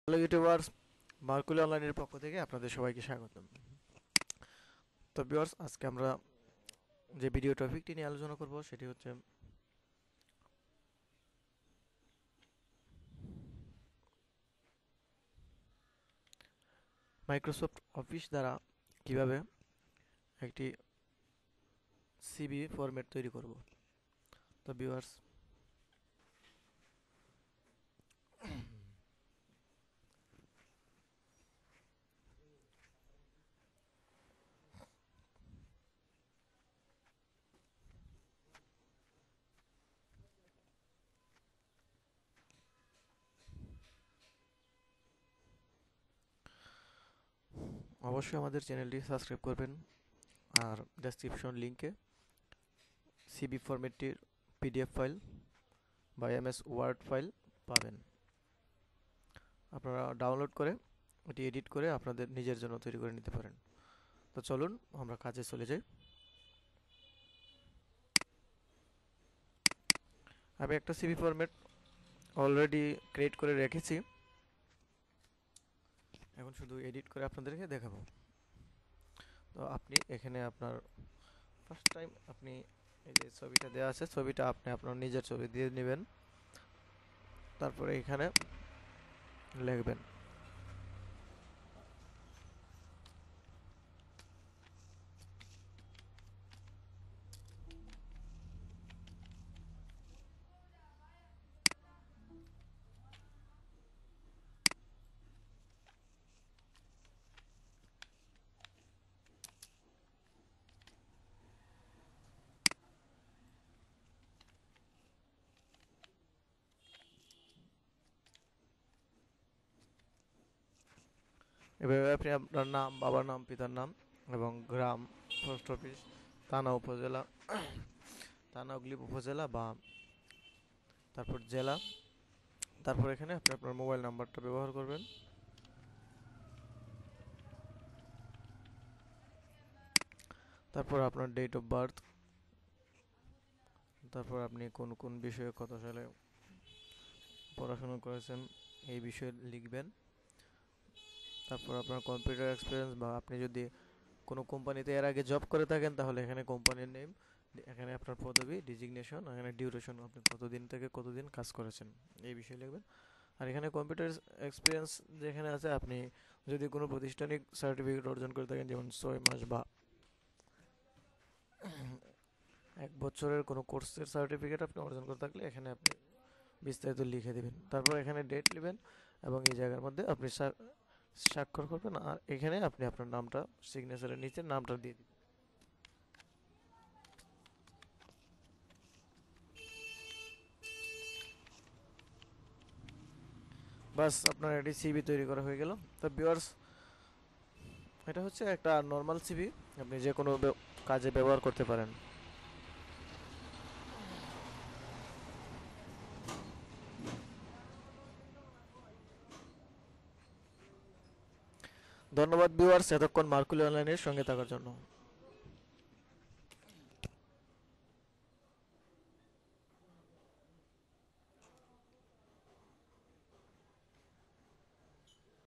Hello YouTubers, মার্কুলি অনলাইনের পক্ষ থেকে আপনাদের সবাইকে স্বাগতম। তো ভিউয়ার্স, আজকে আমরা যে ভিডিও টপিকটি নিয়ে আলোচনা করব সেটি হচ্ছে মাইক্রোসফট অফিস দ্বারা কিভাবে একটি সিভি ফরম্যাট তৈরি করব। তো ভিউয়ার্স, অবশ্যই আমাদের চ্যানেলটি সাবস্ক্রাইব করবেন, আর ডেসক্রিপশন লিংকে সিভি ফরম্যাটটির পিডিএফ ফাইল বা এমএস ওয়ার্ড ফাইল পাবেন। আপনারা ডাউনলোড করে এটি এডিট করে আপনাদের নিজের জন্য তৈরি করে নিতে পারেন। তো চলুন আমরা কাজে চলে যাই। আমি একটা সিভি ফরম্যাট অলরেডি ক্রিয়েট করে রেখেছি, এখন শুধু এডিট করে আপনাদেরকে দেখাবো। তো আপনি এখানে আপনার ফার্স্ট টাইম আপনি এই যে ছবিটা দেওয়া আছে, ছবিটা আপনি আপনার নিজের ছবি দিয়ে নেবেন। তারপরে এখানে লিখবেন এভাবে আপনি আপনার নাম, বাবার নাম, পিতার নাম এবং গ্রাম, পোস্ট অফিস, থানা উপজেলা, থানা হুগলি উপজেলা বা তারপর জেলা, তারপর এখানে আপনি আপনার মোবাইল নাম্বারটা ব্যবহার করবেন। তারপর আপনার ডেট অফ বার্থ, তারপর আপনি কোন কোন বিষয়ে কত সালে পড়াশোনা করেছেন এই বিষয়ে লিখবেন। তারপর আপনার কম্পিউটার এক্সপিরিয়েন্স, বা আপনি যদি কোনো কোম্পানিতে এর আগে জব করে থাকেন তাহলে এখানে কোম্পানির নেম, এখানে আপনার পদবি, ডিজিগনেশন, এখানে ডিউরেশন, আপনি কতদিন থেকে কতদিন কাজ করেছেন এই বিষয়ে লিখবেন। আর এখানে কম্পিউটার এক্সপিরিয়েন্স যেখানে আছে, আপনি যদি কোনো প্রতিষ্ঠানিক সার্টিফিকেট অর্জন করে থাকেন, যেমন 6 মাস বা 1 বছরের কোনো কোর্সের সার্টিফিকেট আপনি অর্জন করে থাকলে এখানে আপনি বিস্তারিত লিখে দেবেন। তারপর এখানে ডেট নেবেন এবং এই জায়গার মধ্যে আপনি স্বাক্ষর করবেন, আর এখানে আপনি আপনার নামটা সিগনেচারের নিচে নামটা দিয়ে দিবেন। বাস, আপনার এটি সিভি তৈরি করা হয়ে গেল। তো ভিউয়ার্স, এটা হচ্ছে একটা নর্মাল সিভি, আপনি যে কোনো কাজে ব্যবহার করতে পারেন। ধন্যবাদ ভিউয়ার্স, এতক্ষণ মার্কুলি অনলাইনের সঙ্গে থাকার জন্য।